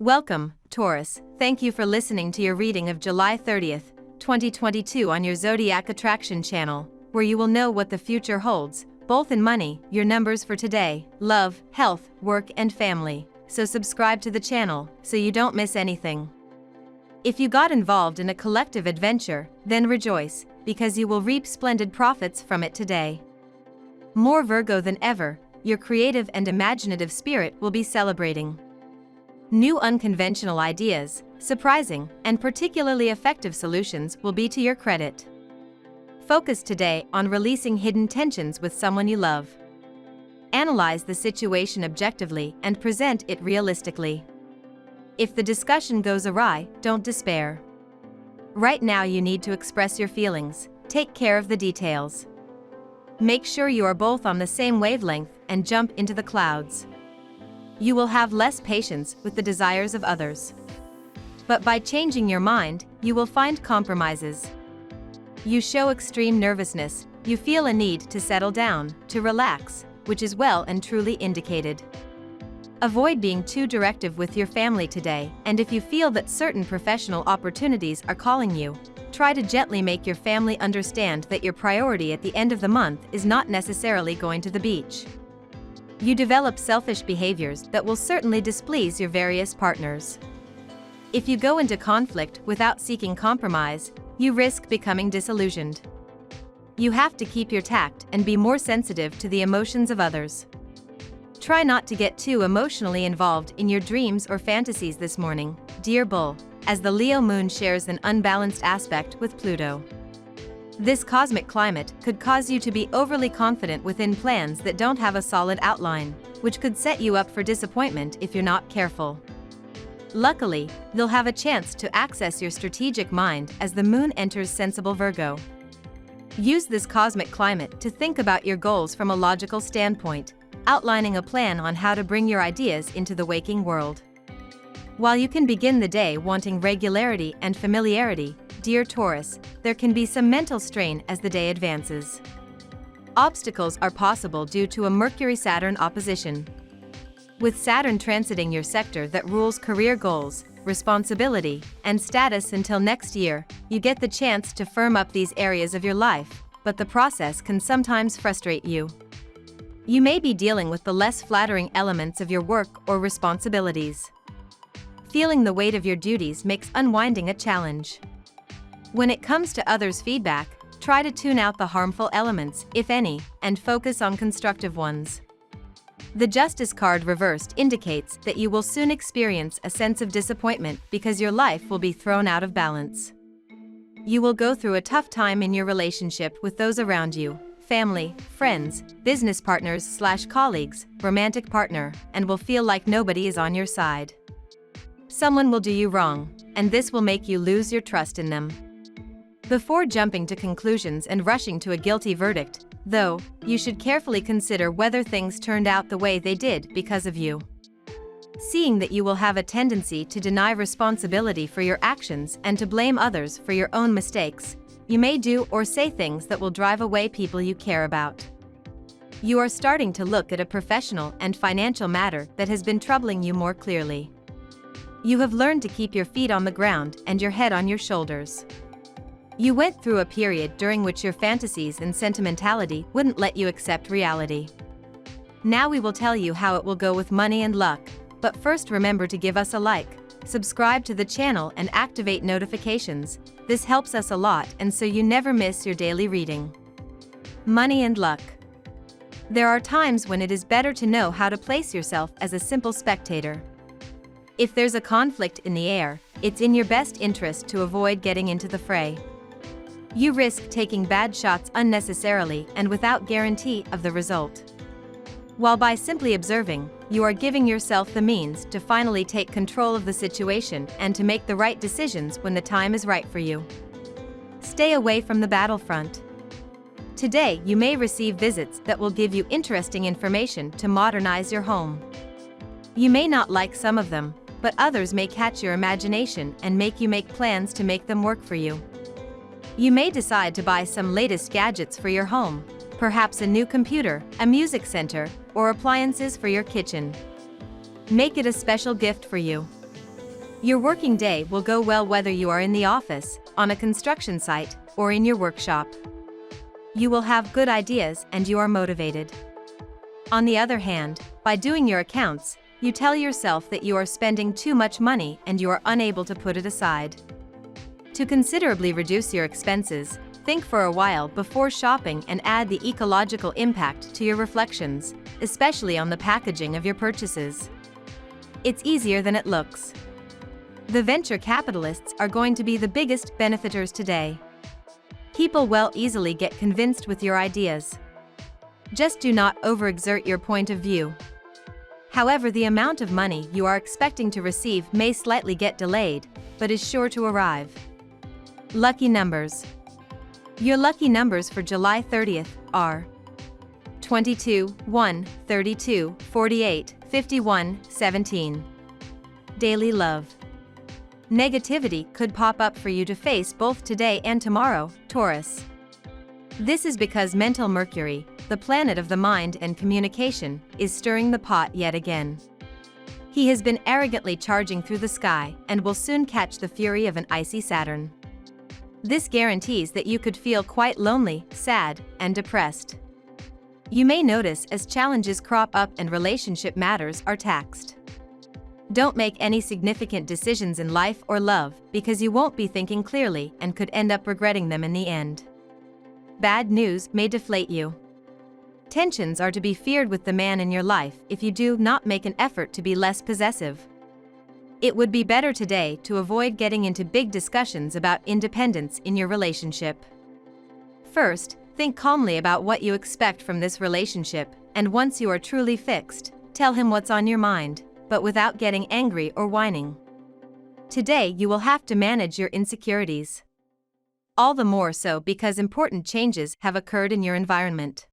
Welcome, Taurus. Thank you for listening to your reading of July 30th, 2022 on your Zodiac Attraction channel, where you will know what the future holds, both in money, your numbers for today, love, health, work and family. So subscribe to the channel, so you don't miss anything. If you got involved in a collective adventure, then rejoice, because you will reap splendid profits from it today. More Virgo than ever, your creative and imaginative spirit will be celebrating. New unconventional ideas, surprising, and particularly effective solutions will be to your credit. Focus today on releasing hidden tensions with someone you love. Analyze the situation objectively and present it realistically. If the discussion goes awry, don't despair. Right now you need to express your feelings, take care of the details. Make sure you are both on the same wavelength and jump into the clouds. You will have less patience with the desires of others. But by changing your mind, you will find compromises. You show extreme nervousness, you feel a need to settle down, to relax, which is well and truly indicated. Avoid being too directive with your family today, and if you feel that certain professional opportunities are calling you, try to gently make your family understand that your priority at the end of the month is not necessarily going to the beach. You develop selfish behaviors that will certainly displease your various partners. If you go into conflict without seeking compromise, you risk becoming disillusioned. You have to keep your tact and be more sensitive to the emotions of others. Try not to get too emotionally involved in your dreams or fantasies this morning, dear Bull, as the Leo moon shares an unbalanced aspect with Pluto. This cosmic climate could cause you to be overly confident within plans that don't have a solid outline, which could set you up for disappointment if you're not careful. Luckily, you'll have a chance to access your strategic mind as the moon enters sensible Virgo. Use this cosmic climate to think about your goals from a logical standpoint, outlining a plan on how to bring your ideas into the waking world. While you can begin the day wanting regularity and familiarity, dear Taurus, there can be some mental strain as the day advances. Obstacles are possible due to a Mercury-Saturn opposition. With Saturn transiting your sector that rules career goals, responsibility, and status until next year, you get the chance to firm up these areas of your life, but the process can sometimes frustrate you. You may be dealing with the less flattering elements of your work or responsibilities. Feeling the weight of your duties makes unwinding a challenge. When it comes to others' feedback, try to tune out the harmful elements, if any, and focus on constructive ones. The Justice card reversed indicates that you will soon experience a sense of disappointment because your life will be thrown out of balance. You will go through a tough time in your relationship with those around you, family, friends, business partners/colleagues, romantic partner, and will feel like nobody is on your side. Someone will do you wrong, and this will make you lose your trust in them. Before jumping to conclusions and rushing to a guilty verdict, though, you should carefully consider whether things turned out the way they did because of you. Seeing that you will have a tendency to deny responsibility for your actions and to blame others for your own mistakes, you may do or say things that will drive away people you care about. You are starting to look at a professional and financial matter that has been troubling you more clearly. You have learned to keep your feet on the ground and your head on your shoulders. You went through a period during which your fantasies and sentimentality wouldn't let you accept reality. Now we will tell you how it will go with money and luck, but first remember to give us a like, subscribe to the channel and activate notifications. This helps us a lot and so you never miss your daily reading. Money and luck. There are times when it is better to know how to place yourself as a simple spectator. If there's a conflict in the air, it's in your best interest to avoid getting into the fray. You risk taking bad shots unnecessarily and without guarantee of the result. While by simply observing, you are giving yourself the means to finally take control of the situation and to make the right decisions when the time is right for you. Stay away from the battlefront. Today you may receive visits that will give you interesting information to modernize your home. You may not like some of them, but others may catch your imagination and make you make plans to make them work for you. You may decide to buy some latest gadgets for your home, perhaps a new computer, a music center, or appliances for your kitchen. Make it a special gift for you. Your working day will go well whether you are in the office, on a construction site, or in your workshop. You will have good ideas and you are motivated. On the other hand, by doing your accounts, you tell yourself that you are spending too much money and you are unable to put it aside. To considerably reduce your expenses, think for a while before shopping and add the ecological impact to your reflections, especially on the packaging of your purchases. It's easier than it looks. The venture capitalists are going to be the biggest benefiters today. People will easily get convinced with your ideas. Just do not overexert your point of view. However, the amount of money you are expecting to receive may slightly get delayed, but is sure to arrive. Lucky numbers. Your lucky numbers for July 30th are 22, 1, 32, 48, 51, 17. Daily love. Negativity could pop up for you to face both today and tomorrow, Taurus. This is because mental Mercury, the planet of the mind and communication, is stirring the pot yet again. He has been arrogantly charging through the sky and will soon catch the fury of an icy Saturn. This guarantees that you could feel quite lonely, sad, and depressed. You may notice as challenges crop up and relationship matters are taxed. Don't make any significant decisions in life or love because you won't be thinking clearly and could end up regretting them in the end. Bad news may deflate you. Tensions are to be feared with the man in your life if you do not make an effort to be less possessive. It would be better today to avoid getting into big discussions about independence in your relationship. First, think calmly about what you expect from this relationship, and once you are truly fixed, tell him what's on your mind, but without getting angry or whining. Today you will have to manage your insecurities. All the more so because important changes have occurred in your environment.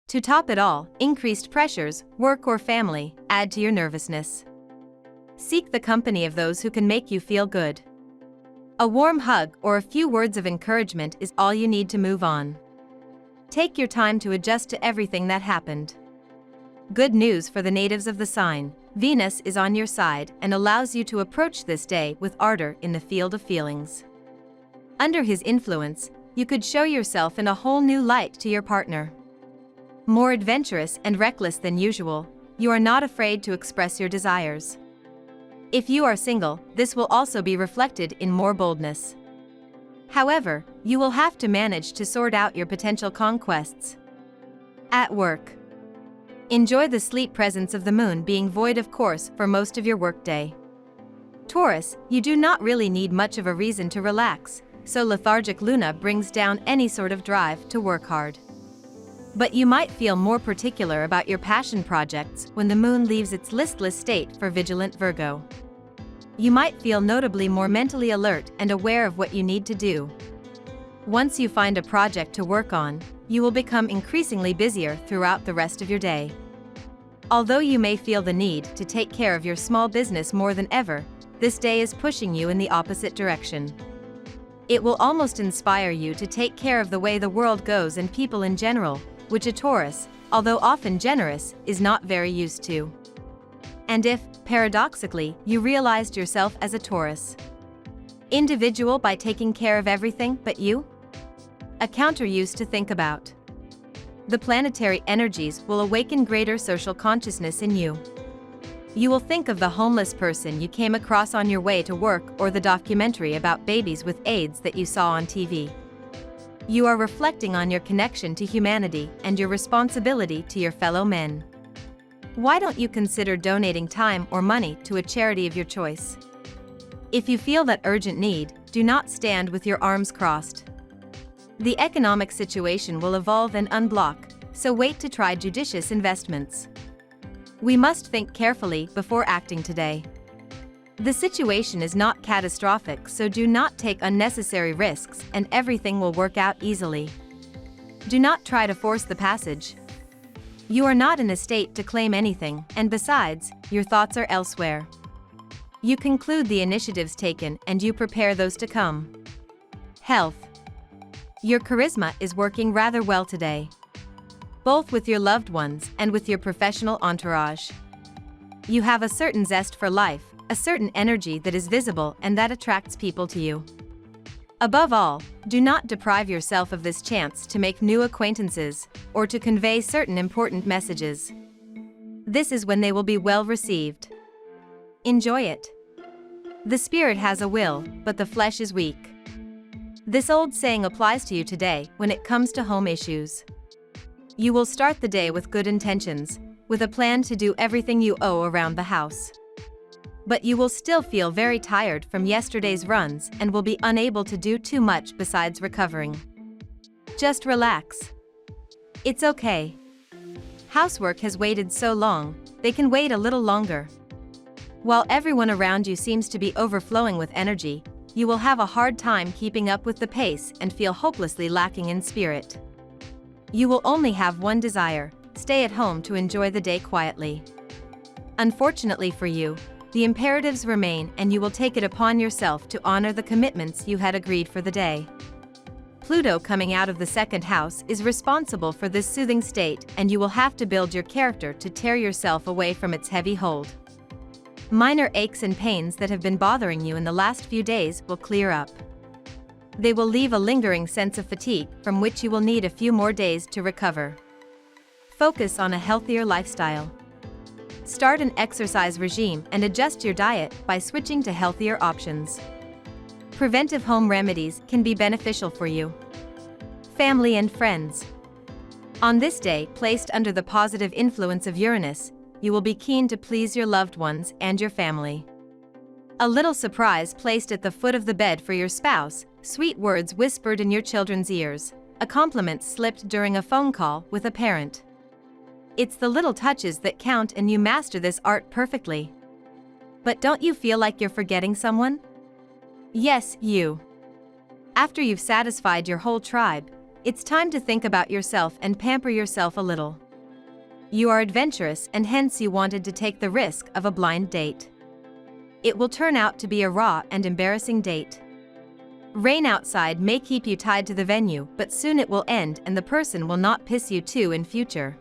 To top it all, increased pressures, work or family, add to your nervousness. Seek the company of those who can make you feel good. A warm hug or a few words of encouragement is all you need to move on. Take your time to adjust to everything that happened. Good news for the natives of the sign. Venus is on your side and allows you to approach this day with ardor in the field of feelings. Under his influence, you could show yourself in a whole new light to your partner. More adventurous and reckless than usual, you are not afraid to express your desires. If you are single, this will also be reflected in more boldness. However, you will have to manage to sort out your potential conquests. At work. Enjoy the sleep presence of the moon being void of course for most of your workday. Taurus, you do not really need much of a reason to relax, so lethargic Luna brings down any sort of drive to work hard. But you might feel more particular about your passion projects when the moon leaves its listless state for vigilant Virgo. You might feel notably more mentally alert and aware of what you need to do. Once you find a project to work on, you will become increasingly busier throughout the rest of your day. Although you may feel the need to take care of your small business more than ever, this day is pushing you in the opposite direction. It will almost inspire you to take care of the way the world goes and people in general, which a Taurus, although often generous, is not very used to. And if, paradoxically, you realized yourself as a Taurus individual by taking care of everything but you? A counter use to think about. The planetary energies will awaken greater social consciousness in you. You will think of the homeless person you came across on your way to work or the documentary about babies with AIDS that you saw on TV. You are reflecting on your connection to humanity and your responsibility to your fellow men. Why don't you consider donating time or money to a charity of your choice? If you feel that urgent need, do not stand with your arms crossed. The economic situation will evolve and unblock, so wait to try judicious investments. We must think carefully before acting today. The situation is not catastrophic, so do not take unnecessary risks and everything will work out easily. Do not try to force the passage. You are not in a state to claim anything, and besides, your thoughts are elsewhere. You conclude the initiatives taken and you prepare those to come. Health. Your charisma is working rather well today, both with your loved ones and with your professional entourage. You have a certain zest for life, a certain energy that is visible and that attracts people to you. Above all, do not deprive yourself of this chance to make new acquaintances or to convey certain important messages. This is when they will be well received. Enjoy it. The spirit has a will, but the flesh is weak. This old saying applies to you today when it comes to home issues. You will start the day with good intentions, with a plan to do everything you owe around the house. But you will still feel very tired from yesterday's runs and will be unable to do too much besides recovering. Just relax. It's okay. Housework has waited so long, they can wait a little longer. While everyone around you seems to be overflowing with energy, you will have a hard time keeping up with the pace and feel hopelessly lacking in spirit. You will only have one desire: stay at home to enjoy the day quietly. Unfortunately for you, the imperatives remain and you will take it upon yourself to honor the commitments you had agreed for the day. Pluto coming out of the second house is responsible for this soothing state, and you will have to build your character to tear yourself away from its heavy hold. Minor aches and pains that have been bothering you in the last few days will clear up. They will leave a lingering sense of fatigue from which you will need a few more days to recover. Focus on a healthier lifestyle. Start an exercise regime and adjust your diet by switching to healthier options. Preventive home remedies can be beneficial for you. Family and friends. On this day, placed under the positive influence of Uranus, you will be keen to please your loved ones and your family. A little surprise placed at the foot of the bed for your spouse, sweet words whispered in your children's ears, a compliment slipped during a phone call with a parent. It's the little touches that count, and you master this art perfectly. But don't you feel like you're forgetting someone? Yes, you. After you've satisfied your whole tribe, it's time to think about yourself and pamper yourself a little. You are adventurous, and hence you wanted to take the risk of a blind date. It will turn out to be a raw and embarrassing date. Rain outside may keep you tied to the venue, but soon it will end and the person will not piss you too in future.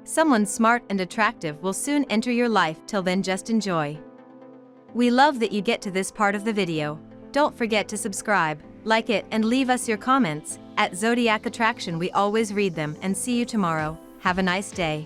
Someone smart and attractive will soon enter your life. Till then, just enjoy. We love that you get to this part of the video. Don't forget to subscribe, like it, and leave us your comments. At Zodiac Attraction we always read them, and see you tomorrow. Have a nice day.